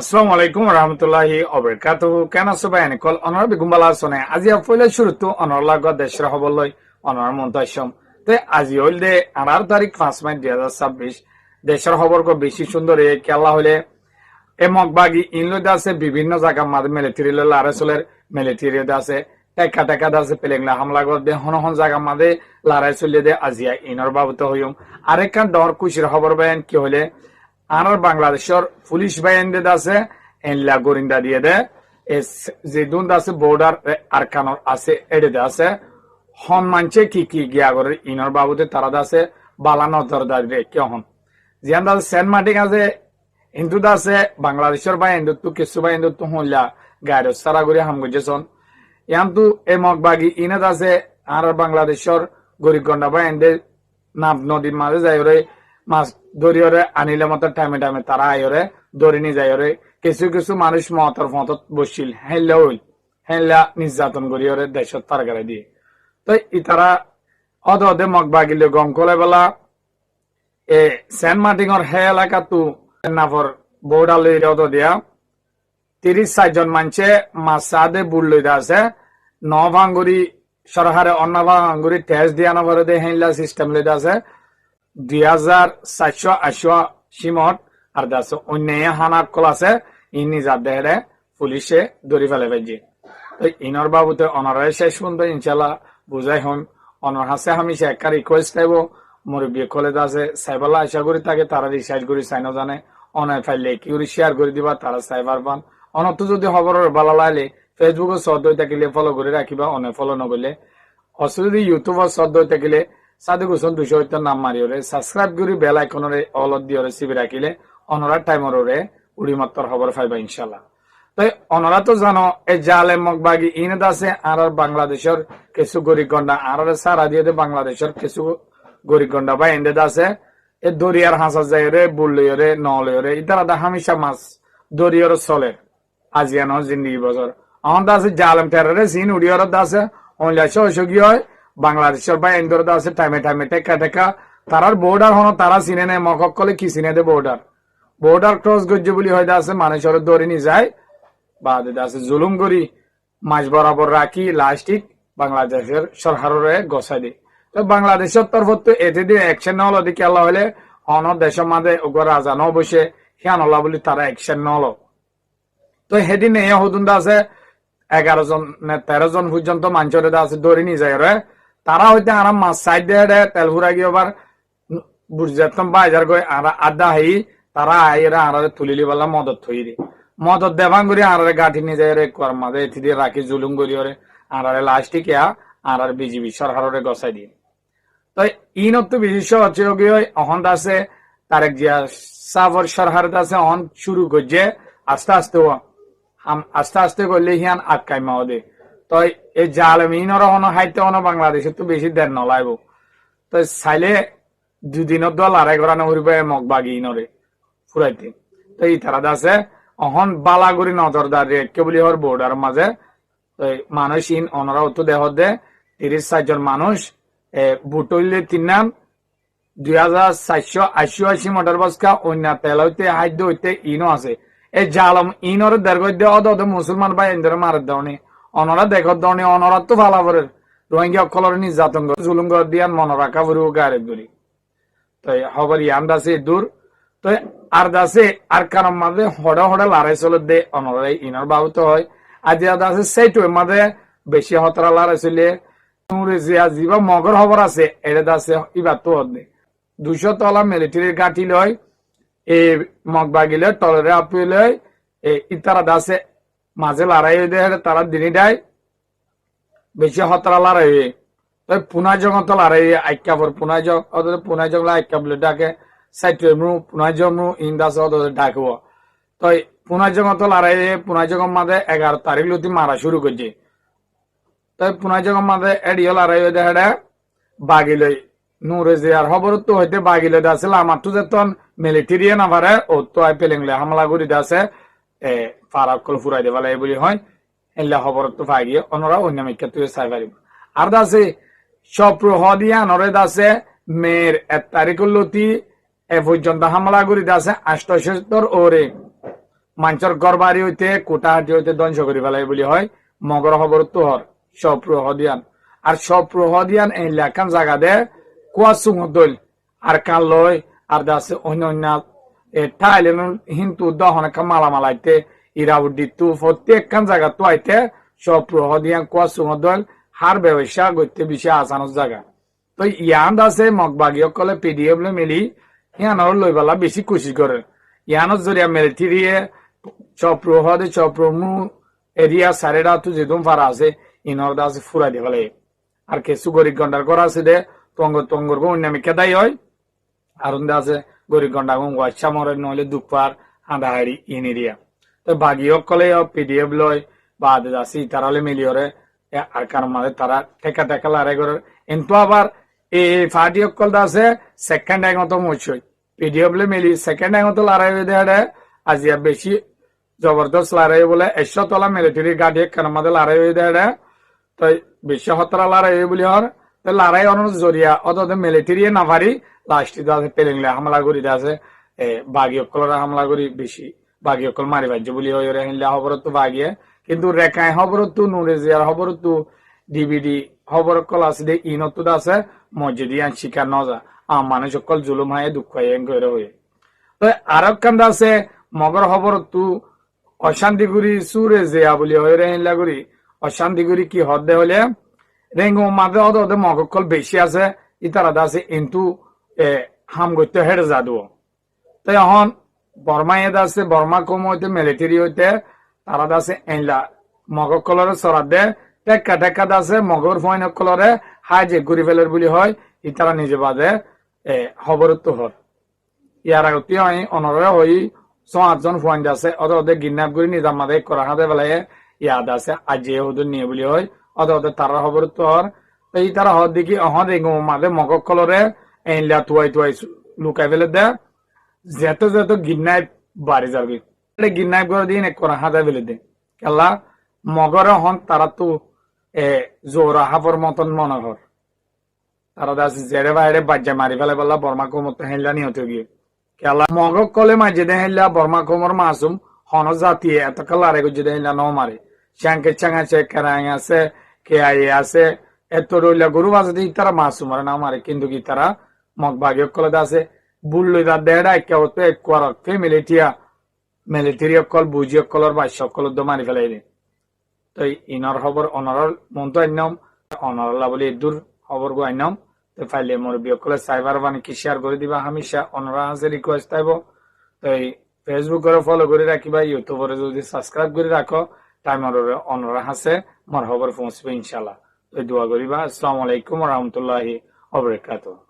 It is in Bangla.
আসসালামু আলাইকুম রহমতুল্লাহি অবরকাতুহু কেন আছো বাইন কল অনর বিগুম্বালা সনে আজি আফলে শুরুতু অনর লাগ দেশর হবলই অনর মন্তাসম তে আজি হইল দে 18 তারিখ 5 মাস 2026 দেশর খবর কো বেশি সুন্দর এ কেলা হলে এ মগবাগি ইনলো দাসে বিভিন্ন জায়গা মাদ মিলিটারি লারাসলের মিলিটারি দাসে টাকা টাকা দাসে পেলেংলা হামলা কর দে হন হন জায়গা মাদে লারাসলে দে আজিয়া ইনর বাবত হইম আরেকখান ডর কুশির খবর বাইন কি হলে আর বাংলাদেশের পুলিশ বাহিনী আছে এনলা গোরিন্দা দিয়ে দে যে দুন আছে বর্ডার আরকানর আছে এডে আছে হন মানছে কি গিয়া করে ইনর বাবুতে তারা আছে বালা নজর দাঁড়িয়ে কে হন জিয়ান দাস সেন্ট মার্টিন আছে হিন্দু আছে বাংলাদেশের বা হিন্দুত্ব কিছু বা হিন্দুত্ব হইলা গাড়ি সারা করে হাম গেছেন ইয়ান্তু এ মগবাগি ইনাদ আছে আর বাংলাদেশের গরিবগন্ডা বা হিন্দে নাব নদীর মাঝে যাই মাছ দরিয়রে আনিলে মতো টাইমে টাইমে তারা আইরে দড়ি নিয়ে যাই কিছু কিছু মানুষ মতর ফতত বসছিল হেল্লা নির্যাতন করিয়রে দেশত তারগারে দিয়ে তো ইতারা অদে মগবাগিলে গম কলে বেলা এ সেন্ট মার্টিনর হে এলাকা তু নাফর বৌডাল অদ দিয়া 30-60 জন মানছে মাসাদে বুল লইতে আছে নভাঙ্গুরি সরকারে অন্নভাঙ্গুরি টেস্ট দিয়া নভরে দে হেল্লা সিস্টেম লইতে আছে 2480 সিমত আর দাস অন্য হানা কল আছে ইনি যা দেহে পুলিশে ধরি ফেলে পাইছে ইনর বাবুতে অনরে শেষ পর্যন্ত ইনশাল্লাহ বুঝাই হন অনর হাসে হামিশা একটা রিকোয়েস্ট চাইব মুরব্বী কলেজ আছে সাইবাল্লা আশা করি তাকে তারা রিসার্চ করি চাইনো জানে অনয় ফাইলে কি শেয়ার করে দিবা তারা সাইবার পান অনত যদি খবরের ভালো লাগলে ফেসবুকে সদ হয়ে থাকিলে ফলো করে রাখিবা অনেক ফলো নকরলে অসুবিধা ইউটিউবর সদ হয়ে থাকিলে সাদে গোসল 200 নাম মারিওরে সাবস্ক্রাইব করি বেল আইকনরে অল দিওরে সিবি রাখিলে অনরা টাইমরে উড়ি মাত্র খবর পাইবা ইনশাল্লাহ তাই অনরা তো জানো এই জালে মগবাগি ইনদ আছে আর বাংলাদেশের কিছু গরিবগন্ডা আর সারা দিয়ে বাংলাদেশের কিছু গরিবগন্ডা বা এন্ডেদ আছে এ দরিয়ার হাসা যাইরে বুলইরে নলইরে ইতারা হামেশা মাছ দরিয়ার চলে আজিয়ানো জিন্দগি বছর অন আছে জালেম টেরারে সিন উড়িয়র আছে অনলাইশ অসুখী হয় বাংলাদেশের বা এন্দর আছে টাইমে টাইমে টেকা তারার বর্ডার হন তারা চিনে নেয় মকক কলে কি চিনে দে বর্ডার ক্রস গজ্জে বলি হয়তো আছে মানুষের দৌড়ে নিয়ে যায় বা আছে জুলুম করি মাছ বরাবর রাখি লাস্টিক বাংলাদেশের সরকারের গছাই দিয়ে তো বাংলাদেশের তরফ তো এতে দিয়ে অ্যাকশন নল দিকে আল্লাহ হলে অন দেশের মাঝে ওগর রাজা ন বসে হিয়ান আল্লাহ বলি তারা অ্যাকশন নল তো সেদিন এ হদুন আছে 11 জন 13 জন পর্যন্ত মানুষের আছে দৌড়ে নিয়ে যায় রে তারা হইতে আরাম মাছ সাইড দিয়ে তেল ফুরা গিয়ে আবার বুঝতাম বাজার গই আর আদা হাই তারা আইরা আর তুলিলি বলা মদত থইরি মদত দেবাং করি আর গাঠি নিয়ে যায় রে কর মাঝে এটি দিয়ে রাখি জুলুম করি ওরে আর লাস্টিক আর বিজিবি সরকারের গছাই দিয়ে তো ইনত বিশেষ হচ্ছে অহন আছে তারেক জিয়া সাফর সরকার আছে অহন শুরু করছে আস্তে আস্তে করলে হিয়ান আটকাই মাও দে তো এই জালমিনর হন হাইতে হন বাংলাদেশে তো বেশি দেন নলাইব তো চাইলে দুদিনত দল আড়াই ঘরানো হরিবে মগবাগি ইনরে ফুরাইতে তো এই তারা আছে অহন বালাগুড়ি নজরদার রেটকে বলি হর বর্ডার মাঝে মানুষ ইন অনরা তো দেহ দে 30-60 জন মানুষ বুটইলে 3 নাম 2480 মোটর বস্কা অন্য তেল হইতে হাইদ্য হইতে ইনও আছে এই জালম ইনর দেড় দিয়ে অদ মুসলমান ভাই এদের মারের দেওনি অনরা দেখত দনি অনরা তো ফালাফরের রোহিঙ্গা অকলর নির্যাতন করে জুলুম করে দিয়ান মনে রাখা ফুরি গাড়ি ধরি তো খবর ইয়ান দাসে দূর তো আর দাসে আর কারণ মাঝে হড়া লড়াই চলে দে অনরাই ইনর বাবুত হয় আজি দাসে সেইটু মাঝে বেশি হতরা লড়াই চলে জিবা মগর খবর আছে এটা দাসে ইবার তো দে 200 তলা মিলিটারির গাঠি লয় এই মগবাগিলে টলরে আপিলে ইতারা দাসে মাঝে লড়াই দেয় তারা দিনই দেয় বেশি হতরা লড়াই তাই পুনা জগত লড়াই আইকা পর পুনা জগলা আইকা বলে ডাকে সাইটমু পুনা জমু ইন্দাস ডাকব তো পুনা জগত লড়াই পুনা জগম মাঝে 11 তারিখ লতি মারা শুরু করছে তাই পুনা জগম মাঝে এডিও লড়াই দেয় বাগিলে নুরে জিয়ার খবর তো হইতে বাগিলে দাসিল আমার তো যেতন মিলিটারি না পারে ও তো আই পেলেংলে হামলা করি দাসে ফারাকল ফুরাই দেবা লাগে বলি হয় এলা খবর তো পাই গিয়ে অনরা অন্য মেকে তুই চাই পারিব আর দাসে সপ্রহ দিয়া নরে দাসে মেয়ের 1 তারিখ লতি এ পর্যন্ত হামলা করি দাসে 78 ওরে মাঞ্চর গড়বাড়ি হইতে কোটাহাটি হইতে ধ্বংস করি ফেলাই বলি হয় মগর খবর তোহর সপ্রহদিয়ান আর সপ্রহদিয়ান এই লেখান জায়গা দে কুয়া সুঙদল আর কান লই আর দাসে অন্য অন্য ঠাইলেন হিন্দু দহনকা মালামালাইতে ইরাউদ্দিতু প্রত্যেকখান জায়গা তো আইতে সপ্রহদিয়ান কুয়া সুঙদল হার ব্যবসা করতে বেশি আসানোর জায়গা তো ইয়ান দাসে মগবাগী কলে পিডিএফ মিলি ইয়ানোর লইবেলা বেশি খুশি করে ইয়ানোর জরিয়া মিলিটারিয়ে চপ্রহদে চপ্রমু এরিয়া সারেরা তো যেদম ফারা আছে ইনর দাসে ফুরা দিয়ে ফেলে আর কিছু গরিব গন্ডার করা আছে দে তঙ্গর অন্যামি কেদাই হয় আর আছে গরিব গন্ডা ওয়াচ্ছা মরে নহলে দুপার হাঁদাহাড়ি ইন এরিয়া তো বাগী কলে পিডিএফ লয় বা আদিবাসী তারালে মিলিয়রে আর কার মাঝে তারা ঠেকা লড়াই করে কিন্তু আবার এই পার্টি অকল আছে সেকেন্ড এগত মচই পিডিএফ লে মিলি সেকেন্ড এগত লড়াই হয়ে দেয় আজিয়া বেশি জবরদস্ত লড়াই বলে 100 তলা মিলিটারি গাড়ি কার মাঝে লড়াই হয়ে দেয় তো বেশি হতরা লড়াই বলি হর তো লড়াই অনুর জরিয়া অত মিলিটারি না পারি লাস্টে আছে পেলেংলে হামলা করি আছে বাগী অকলরা হামলা করি বেশি বাগী অকল মারি বাজ্য বলি হয় হিনলে খবর তো বাগিয়ে কিন্তু রেখায় খবর তো নুরে জিয়ার খবর তো ডিভিডি খবর কল আছে দে ইনত আছে মসজিদিয়ান শিকার নজা মানুষ সকল জুলুম হয় দুঃখ হয়ে তো আর কান্দা আছে মগর খবর তো অশান্তি করি সুরে জিয়া বলি হয় হিনলা করি অশান্তি করি কি হদে হলে রেঙ্গো মাঝে হদে মগর কল বেশি আছে ইতারা আছে কিন্তু হাম করতে হেরে যাদু তো এখন বর্মা আছে বর্মা কম হইতে মিলিটারি হইতে তারা আছে এনলা মগর কলরে চড়া দে টেক্কা আছে মগর ফইন কলরে হাই যে ঘুরি ফেলের বলি হয় ই তারা নিজে বাদে খবরত্ব হর ইয়ার আগতে হয় অনরে হই 8জন ফইন আছে ওদের গিন্নাপ করে নিজাম মাদে করা হাতে বেলায় ইয়াদ আছে আজি ওদের নিয়ে বলি হয় ওদের তারা খবরত্ব হর এই তারা হর দেখি অহন রেঙ্গো মাদে মগর কলরে এনলা তুয়াই লুকাই ফেলে দে যেত গিন্নাই বাড়ি যাবি গিন্নাই করে দিন করা হাতে ফেলে দে কেলা মগরে হন তারা তো জোরা হাফর মতন মনে হর তারা দাস জেরে বাইরে বাজ্যা মারি ফেলে বললা বর্মা কোমর হেল্লা নিহত গিয়ে কেলা মগ কলে মাঝে দে হেল্লা বর্মা কোমর মাসুম হন জাতি এত কাল আরে গুজে দে হেল্লা ন মারে চাঙ্কে চাঙ্গাছে কেরাং আছে কে আই আছে এত রইলা গরু বাজে তারা মাসুম আর না মারে কিন্তু কি তারা মগ ভাগ্য কলে দাসে বুল্লই দা দেড়া কেউ তো এক কর মিলিটারি অকল বুঝি অকলর বা সকল মারি ফেলাই দে তো ইনর খবর অনর মন তো আইনাম অনরলা বলে দূর খবর গো আইনাম তো ফাইলে মোর বিয়কলে সাইবার বানি কি শেয়ার করে দিবা হামেশা অনরা হাসে রিকোয়েস্ট আইব তো ফেসবুক করে ফলো করে রাখিবা ইউটিউবরে যদি সাবস্ক্রাইব করে রাখো টাইমার অনরা হাসে মোর খবর পৌঁছবে ইনশাআল্লাহ তো দোয়া করিবা। আসসালামু আলাইকুম ওয়া রাহমাতুল্লাহি ওয়া বারাকাতুহু।